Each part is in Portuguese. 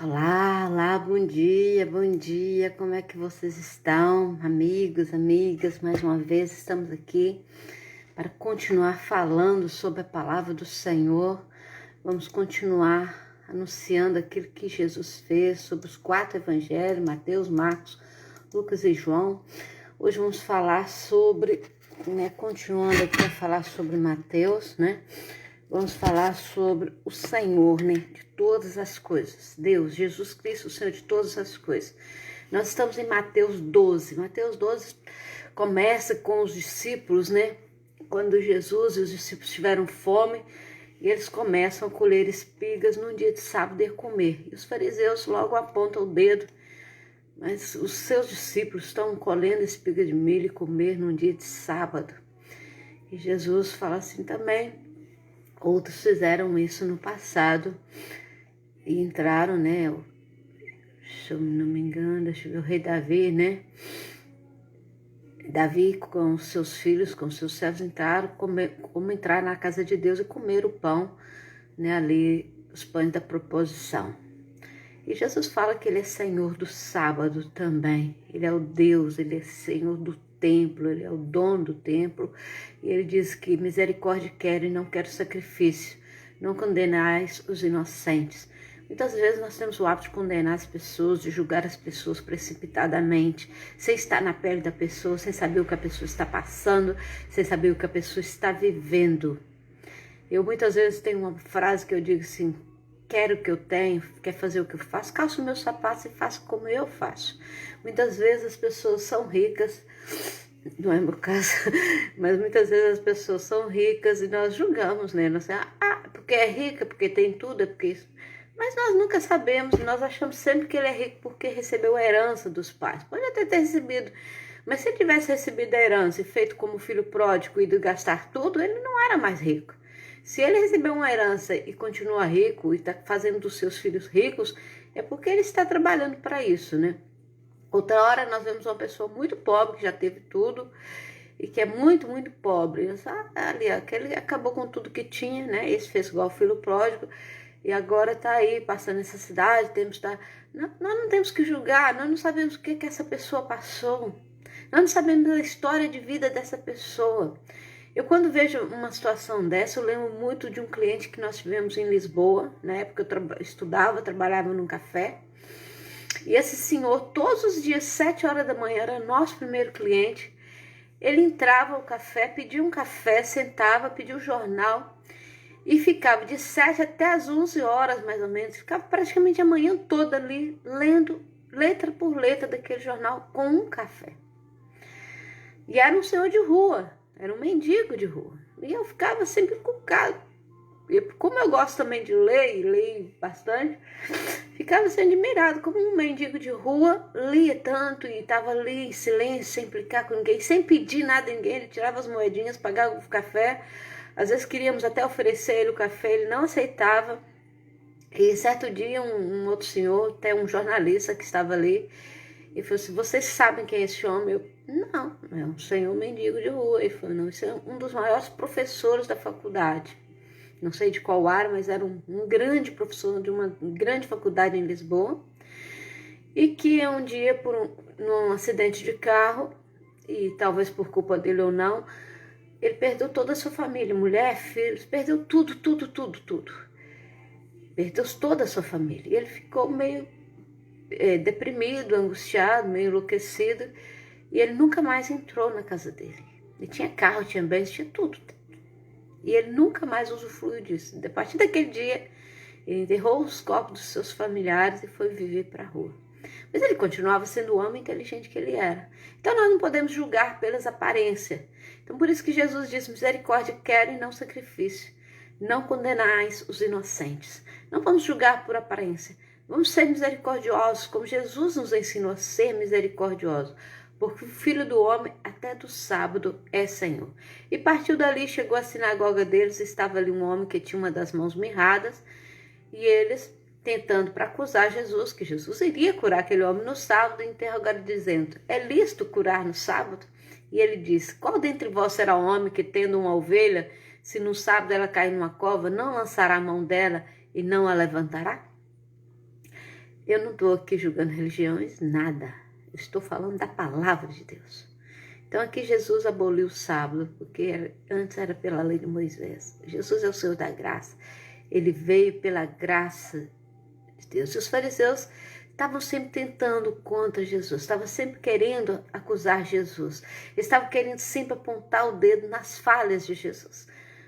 Olá, olá, bom dia, como é que vocês estão, amigos, amigas? Mais uma vez estamos aqui para continuar falando sobre a palavra do Senhor. Vamos continuar anunciando aquilo que Jesus fez sobre os 4 evangelhos, Mateus, Marcos, Lucas e João. Hoje vamos falar sobre, continuando aqui a falar sobre Mateus, Vamos falar sobre o Senhor, de todas as coisas. Deus, Jesus Cristo, o Senhor de todas as coisas. Nós estamos em Mateus 12. Mateus 12 começa com os discípulos, Quando Jesus e os discípulos tiveram fome, e eles começam a colher espigas num dia de sábado e comer. E os fariseus logo apontam o dedo, mas os seus discípulos estão colhendo espiga de milho e comer num dia de sábado. E Jesus fala assim também. Outros fizeram isso no passado e entraram, se eu não me engano, deixa eu ver, o rei Davi, Davi com os seus filhos, com os seus servos entraram, como entrar na casa de Deus e comer o pão, ali, os pães da proposição. E Jesus fala que ele é Senhor do sábado também, ele é o Deus, ele é Senhor do templo, ele é o dono do templo, e ele diz que misericórdia quero e não quero sacrifício, não condenais os inocentes. Muitas vezes nós temos o hábito de condenar as pessoas, de julgar as pessoas precipitadamente, sem estar na pele da pessoa, sem saber o que a pessoa está passando, sem saber o que a pessoa está vivendo. Eu muitas vezes tenho uma frase que eu digo assim: quero o que eu tenho, quer fazer o que eu faço, calço meus sapatos e faço como eu faço. Muitas vezes as pessoas são ricas, não é meu caso, mas muitas vezes as pessoas são ricas e nós julgamos, Nós, porque é rica, porque tem tudo, é porque isso. Mas nós nunca sabemos, nós achamos sempre que ele é rico porque recebeu a herança dos pais. Pode até ter recebido, mas se ele tivesse recebido a herança e feito como filho pródigo e de gastar tudo, ele não era mais rico. Se ele recebeu uma herança e continua rico e está fazendo dos seus filhos ricos, é porque ele está trabalhando para isso, Outra hora nós vemos uma pessoa muito pobre, que já teve tudo, e que é muito, muito pobre. Ali, aquele acabou com tudo que tinha, Esse fez igual o filho pródigo, e agora está aí, passando necessidade, nós não temos que julgar, nós não sabemos o que essa pessoa passou, nós não sabemos a história de vida dessa pessoa. Eu, quando vejo uma situação dessa, eu lembro muito de um cliente que nós tivemos em Lisboa. Na época eu estudava, trabalhava num café. E esse senhor, todos os dias, 7 horas da manhã, era nosso primeiro cliente. Ele entrava ao café, pedia um café, sentava, pedia um jornal e ficava de 7 até as 11 horas, mais ou menos. Ficava praticamente a manhã toda ali, lendo letra por letra daquele jornal com um café. E era um senhor de rua. Era um mendigo de rua. E eu ficava sempre encucado. E como eu gosto também de ler, e leio bastante, ficava sendo admirado como um mendigo de rua lia tanto e estava ali em silêncio, sem implicar com ninguém, sem pedir nada a ninguém. Ele tirava as moedinhas, pagava o café. Às vezes queríamos até oferecer ele o café, ele não aceitava. E certo dia um outro senhor, até um jornalista que estava ali, e falou assim: vocês sabem quem é esse homem? Não, é um senhor mendigo de rua. Ele falou: não, isso é um dos maiores professores da faculdade. Não sei de qual área, mas era um grande professor de uma grande faculdade em Lisboa. E que um dia, num acidente de carro, e talvez por culpa dele ou não, ele perdeu toda a sua família, mulher, filhos, perdeu tudo. Perdeu toda a sua família. E ele ficou meio deprimido, angustiado, meio enlouquecido, e ele nunca mais entrou na casa dele. Ele tinha carro, tinha bens, tinha tudo. E ele nunca mais usufruiu disso. A partir daquele dia, ele enterrou os corpos dos seus familiares e foi viver para a rua. Mas ele continuava sendo o homem inteligente que ele era. Então nós não podemos julgar pelas aparências. Então por isso que Jesus diz: misericórdia quero e não sacrifício. Não condenais os inocentes. Não vamos julgar por aparência. Vamos ser misericordiosos, como Jesus nos ensinou a ser misericordiosos. Porque o Filho do Homem até do sábado é Senhor. E partiu dali, chegou à sinagoga deles, estava ali um homem que tinha uma das mãos mirradas, e eles, tentando para acusar Jesus, que Jesus iria curar aquele homem no sábado, interrogaram dizendo: é lícito curar no sábado? E ele disse: qual dentre vós será o homem que, tendo uma ovelha, se no sábado ela cair numa cova, não lançará a mão dela e não a levantará? Eu não estou aqui julgando religiões, nada. Eu estou falando da palavra de Deus. Então aqui Jesus aboliu o sábado, porque antes era pela lei de Moisés. Jesus é o Senhor da graça. Ele veio pela graça de Deus. E os fariseus estavam sempre tentando contra Jesus, estavam sempre querendo acusar Jesus. Eles estavam querendo sempre apontar o dedo nas falhas de Jesus.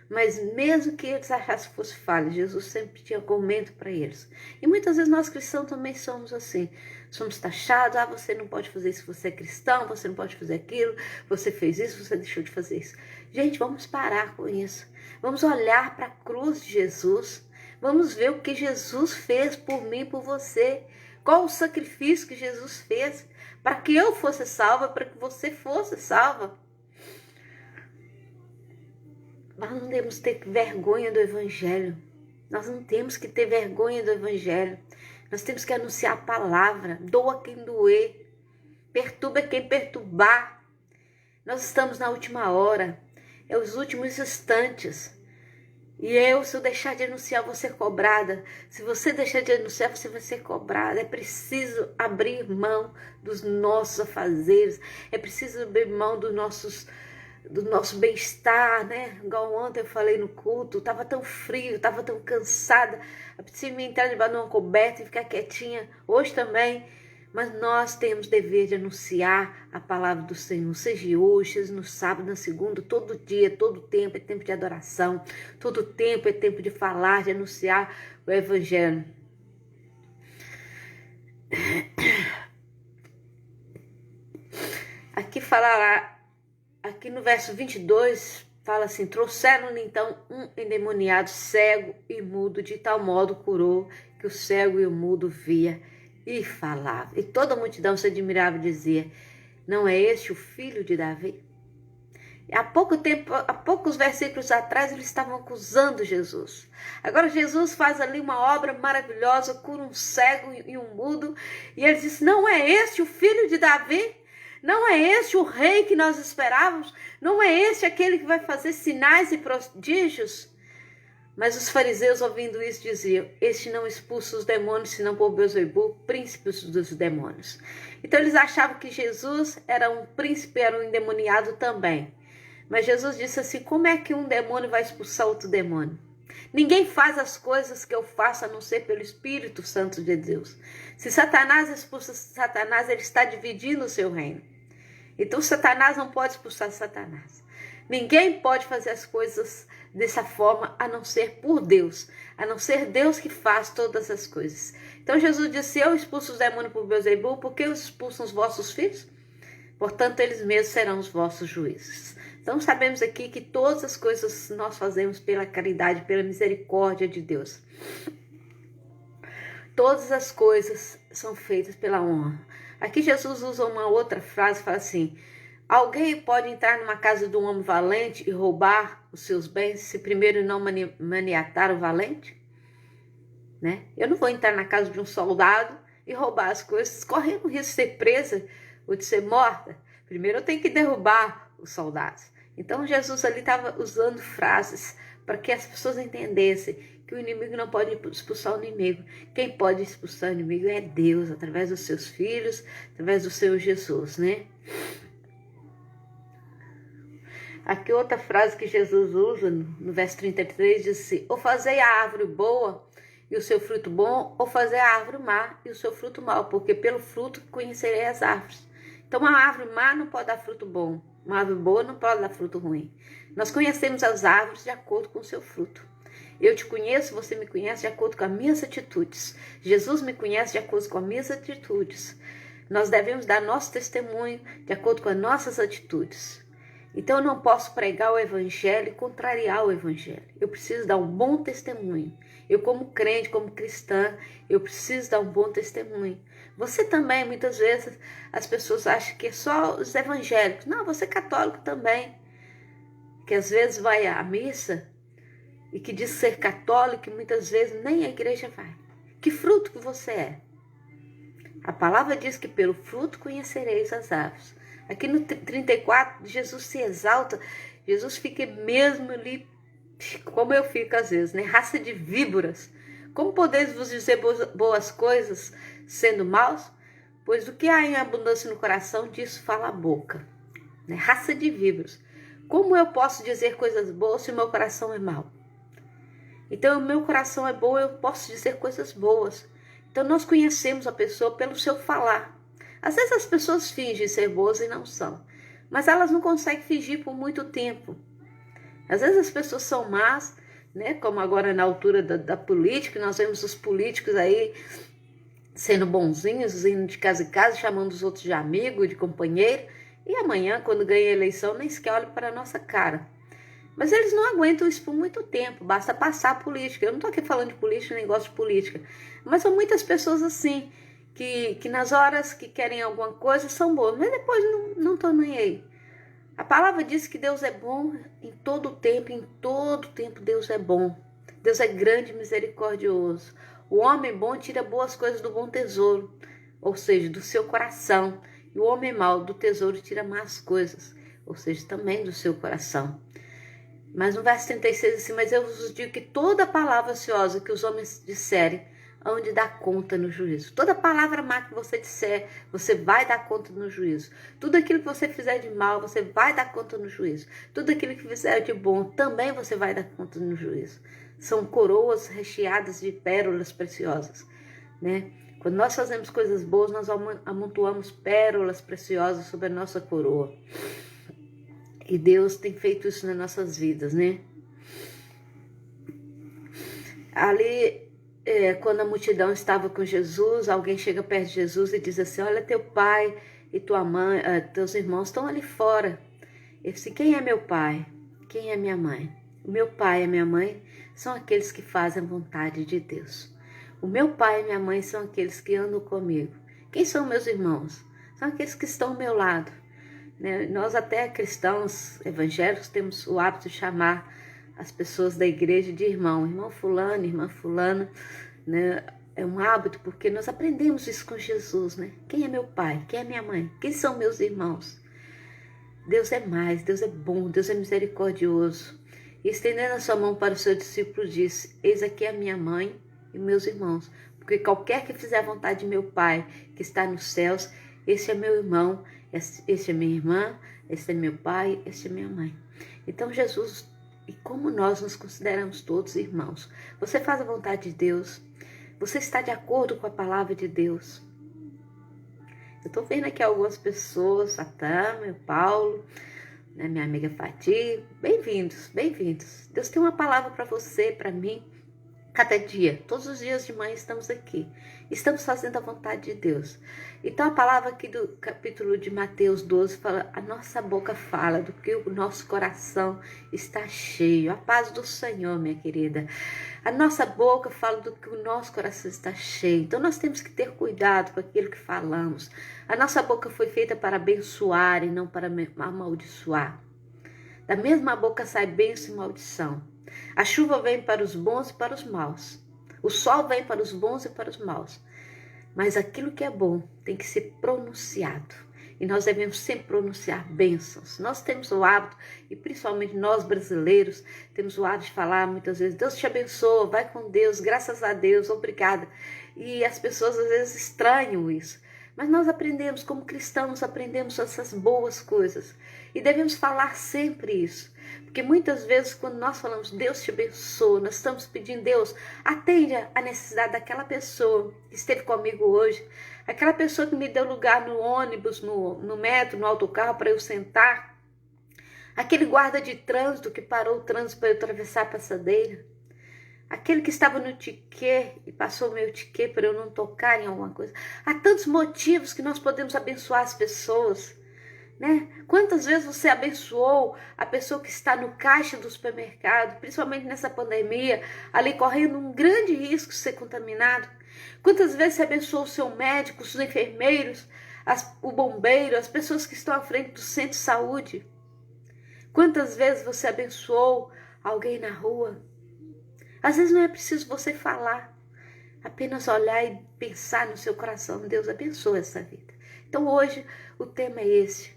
Mas mesmo que eles achassem que fosse falha, Jesus sempre tinha argumento para eles. E muitas vezes nós cristãos também somos assim. Somos taxados, você não pode fazer isso, você é cristão, você não pode fazer aquilo, você fez isso, você deixou de fazer isso. Gente, vamos parar com isso. Vamos olhar para a cruz de Jesus. Vamos ver o que Jesus fez por mim e por você. Qual o sacrifício que Jesus fez para que eu fosse salva, para que você fosse salva. Nós não temos que ter vergonha do Evangelho. Nós não temos que ter vergonha do Evangelho. Nós temos que anunciar a palavra. Doa quem doer. Perturba quem perturbar. Nós estamos na última hora. É os últimos instantes. E se eu deixar de anunciar, vou ser cobrada. Se você deixar de anunciar, você vai ser cobrada. É preciso abrir mão dos nossos afazeres. É preciso abrir mão do nosso bem-estar, né? Igual ontem eu falei no culto, estava tão frio, estava tão cansada, preciso me entrar debaixo de uma coberta e ficar quietinha, hoje também, mas nós temos dever de anunciar a palavra do Senhor, seja hoje, seja no sábado, na segunda, todo dia, todo tempo é tempo de adoração, todo tempo é tempo de falar, de anunciar o Evangelho. Aqui no verso 22, fala assim, trouxeram-lhe então um endemoniado cego e mudo, de tal modo curou que o cego e o mudo via e falava. E toda a multidão se admirava e dizia, não é este o filho de Davi? Há poucos versículos atrás, eles estavam acusando Jesus. Agora Jesus faz ali uma obra maravilhosa, cura um cego e um mudo, e eles dizem, não é este o filho de Davi? Não é este o rei que nós esperávamos? Não é este aquele que vai fazer sinais e prodígios? Mas os fariseus, ouvindo isso, diziam, este não expulsa os demônios, senão por Beelzebul, príncipe dos demônios. Então eles achavam que Jesus era um príncipe, era um endemoniado também. Mas Jesus disse assim, como é que um demônio vai expulsar outro demônio? Ninguém faz as coisas que eu faço a não ser pelo Espírito Santo de Deus. Se Satanás expulsa Satanás, ele está dividindo o seu reino. Então Satanás não pode expulsar Satanás. Ninguém pode fazer as coisas dessa forma a não ser por Deus. A não ser Deus que faz todas as coisas. Então Jesus disse, eu expulso os demônios por Beelzebul, por que eu expulso os vossos filhos? Portanto, eles mesmos serão os vossos juízes. Então sabemos aqui que todas as coisas nós fazemos pela caridade, pela misericórdia de Deus. Todas as coisas são feitas pela honra. Aqui Jesus usa uma outra frase, fala assim, alguém pode entrar numa casa de um homem valente e roubar os seus bens se primeiro não maniatar o valente? Né? Eu não vou entrar na casa de um soldado e roubar as coisas, correndo o risco de ser presa ou de ser morta. Primeiro eu tenho que derrubar os soldados. Então Jesus ali estava usando frases para que as pessoas entendessem que o inimigo não pode expulsar o inimigo. Quem pode expulsar o inimigo é Deus, através dos seus filhos, através do Senhor Jesus, né? Aqui outra frase que Jesus usa no verso 33 diz assim, ou fazei a árvore boa e o seu fruto bom, ou fazei a árvore má e o seu fruto mau, porque pelo fruto conhecerei as árvores. Então uma árvore má não pode dar fruto bom, uma árvore boa não pode dar fruto ruim. Nós conhecemos as árvores de acordo com o seu fruto. Eu te conheço, você me conhece de acordo com as minhas atitudes. Jesus me conhece de acordo com as minhas atitudes. Nós devemos dar nosso testemunho de acordo com as nossas atitudes. Então eu não posso pregar o evangelho e contrariar o evangelho. Eu preciso dar um bom testemunho. Eu como crente, como cristã, eu preciso dar um bom testemunho. Você também, muitas vezes, as pessoas acham que é só os evangélicos. Não, você é católico também. Que às vezes vai à missa e que diz ser católico e muitas vezes nem a igreja vai. Que fruto que você é? A palavra diz que pelo fruto conhecereis as árvores. Aqui no 34, Jesus se exalta, Jesus fica mesmo ali, como eu fico às vezes, né? Raça de víboras. Como podeis vos dizer boas coisas, sendo maus? Pois o que há em abundância no coração, disso fala a boca. Né? Raça de víboras. Como eu posso dizer coisas boas se o meu coração é mau? Então, o meu coração é bom, eu posso dizer coisas boas. Então, nós conhecemos a pessoa pelo seu falar. Às vezes as pessoas fingem ser boas e não são. Mas elas não conseguem fingir por muito tempo. Às vezes as pessoas são más, né? Como agora na altura da política, nós vemos os políticos aí sendo bonzinhos, indo de casa em casa, chamando os outros de amigo, de companheiro. E amanhã, quando ganha a eleição, nem sequer olha para a nossa cara. Mas eles não aguentam isso por muito tempo, basta passar a política. Eu não estou aqui falando de política, nem gosto de política. Mas são muitas pessoas assim, que nas horas que querem alguma coisa são boas, mas depois não estão nem aí. A palavra diz que Deus é bom em todo tempo Deus é bom. Deus é grande e misericordioso. O homem bom tira boas coisas do bom tesouro, ou seja, do seu coração. E o homem mau do tesouro tira más coisas, ou seja, também do seu coração. Mas no verso 36, assim, mas eu vos digo que toda palavra ociosa que os homens disserem, hão de dar conta no juízo. Toda palavra má que você disser, você vai dar conta no juízo. Tudo aquilo que você fizer de mal, você vai dar conta no juízo. Tudo aquilo que fizer de bom, também você vai dar conta no juízo. São coroas recheadas de pérolas preciosas, né? Quando nós fazemos coisas boas, nós amontoamos pérolas preciosas sobre a nossa coroa. E Deus tem feito isso nas nossas vidas, né? Ali, quando a multidão estava com Jesus, alguém chega perto de Jesus e diz assim, olha, teu pai e tua mãe, teus irmãos estão ali fora. Ele disse, quem é meu pai? Quem é minha mãe? O meu pai e a minha mãe são aqueles que fazem a vontade de Deus. O meu pai e minha mãe são aqueles que andam comigo. Quem são meus irmãos? São aqueles que estão ao meu lado. Nós até cristãos evangélicos temos o hábito de chamar as pessoas da igreja de irmão fulano, irmã fulana, né? É um hábito porque nós aprendemos isso com Jesus, né? Quem é meu pai? Quem é minha mãe? Quem são meus irmãos? Deus é mais, Deus é bom, Deus é misericordioso. E estendendo a sua mão para o seu discípulo disse, eis aqui a minha mãe e meus irmãos, porque qualquer que fizer a vontade de meu pai que está nos céus, esse é meu irmão, esse é minha irmã, esse é meu pai, esse é minha mãe. Então Jesus, e como nós nos consideramos todos irmãos, você faz a vontade de Deus, você está de acordo com a palavra de Deus. Eu estou vendo aqui algumas pessoas, a Tâmia, o Paulo, né, minha amiga Fati, bem-vindos, bem-vindos. Deus tem uma palavra para você, para mim, cada dia, todos os dias de manhã estamos aqui, estamos fazendo a vontade de Deus. Então a palavra aqui do capítulo de Mateus 12 fala, a nossa boca fala do que o nosso coração está cheio. A paz do Senhor, minha querida. A nossa boca fala do que o nosso coração está cheio. Então nós temos que ter cuidado com aquilo que falamos. A nossa boca foi feita para abençoar e não para amaldiçoar. Da mesma boca sai bênção e maldição. A chuva vem para os bons e para os maus. O sol vem para os bons e para os maus. Mas aquilo que é bom tem que ser pronunciado. E nós devemos sempre pronunciar bênçãos. Nós temos o hábito, e principalmente nós brasileiros, temos o hábito de falar muitas vezes, Deus te abençoa, vai com Deus, graças a Deus, obrigada. E as pessoas às vezes estranham isso. Mas nós aprendemos, como cristãos, aprendemos essas boas coisas. E devemos falar sempre isso. Porque muitas vezes, quando nós falamos, Deus te abençoa, nós estamos pedindo, Deus, atende a necessidade daquela pessoa que esteve comigo hoje, aquela pessoa que me deu lugar no ônibus, no metro, no autocarro para eu sentar, aquele guarda de trânsito que parou o trânsito para eu atravessar a passadeira, aquele que estava no tiquê e passou o meu tiquê para eu não tocar em alguma coisa. Há tantos motivos que nós podemos abençoar as pessoas, né? Quantas vezes você abençoou a pessoa que está no caixa do supermercado, principalmente nessa pandemia, ali correndo um grande risco de ser contaminado? Quantas vezes você abençoou o seu médico, os enfermeiros, o bombeiro, as pessoas que estão à frente do centro de saúde? Quantas vezes você abençoou alguém na rua? Às vezes não é preciso você falar, apenas olhar e pensar no seu coração, Deus abençoa essa vida. Então hoje o tema é esse,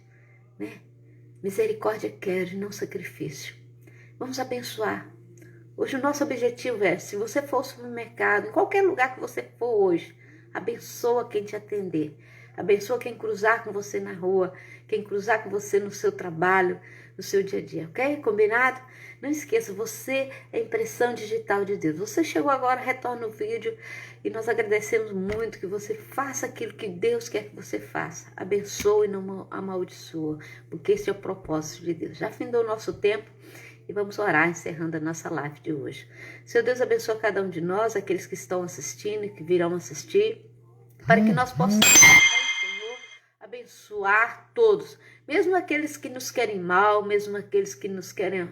né? Misericórdia quero e não sacrifício. Vamos abençoar Hoje o nosso objetivo é, se você for ao supermercado, em qualquer lugar que você for hoje, abençoa quem te atender. Abençoa quem cruzar com você na rua, quem cruzar com você no seu trabalho, no seu dia a dia, ok? Combinado? Não esqueça, você é impressão digital de Deus. Você chegou agora, retorna o vídeo e nós agradecemos muito que você faça aquilo que Deus quer que você faça. Abençoe e não amaldiçoa, porque esse é o propósito de Deus. Já findou o nosso tempo. E vamos orar, encerrando a nossa live de hoje. Senhor Deus, abençoa cada um de nós, aqueles que estão assistindo e que virão assistir, para que nós possamos, Senhor, abençoar todos, mesmo aqueles que nos querem mal, mesmo aqueles que nos querem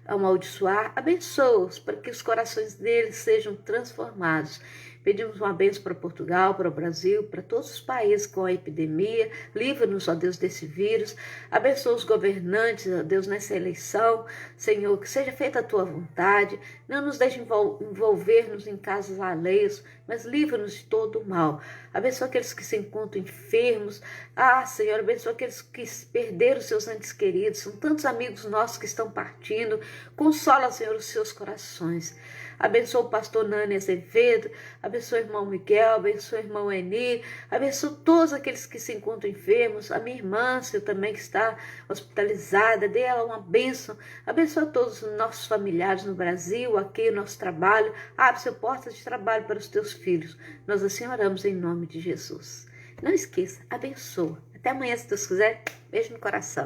amaldiçoar, abençoa-os, para que os corações deles sejam transformados. Pedimos uma bênção para Portugal, para o Brasil, para todos os países com a epidemia. Livra-nos, ó Deus, desse vírus. Abençoa os governantes, ó Deus, nessa eleição. Senhor, que seja feita a tua vontade. Não nos deixe envolver-nos em casos alheios, mas livra-nos de todo o mal. Abençoa aqueles que se encontram enfermos. Senhor, abençoa aqueles que perderam seus entes queridos. São tantos amigos nossos que estão partindo. Consola, Senhor, os seus corações. Abençoa o pastor Nani Azevedo, abençoa o irmão Miguel, abençoa o irmão Eni, abençoa todos aqueles que se encontram enfermos, a minha irmã, Senhor, também que está hospitalizada, dê ela uma bênção, abençoa todos os nossos familiares no Brasil, aqui no nosso trabalho, abre seu porta de trabalho para os teus filhos, nós assim oramos em nome de Jesus. Não esqueça, abençoa. Até amanhã, se Deus quiser, beijo no coração.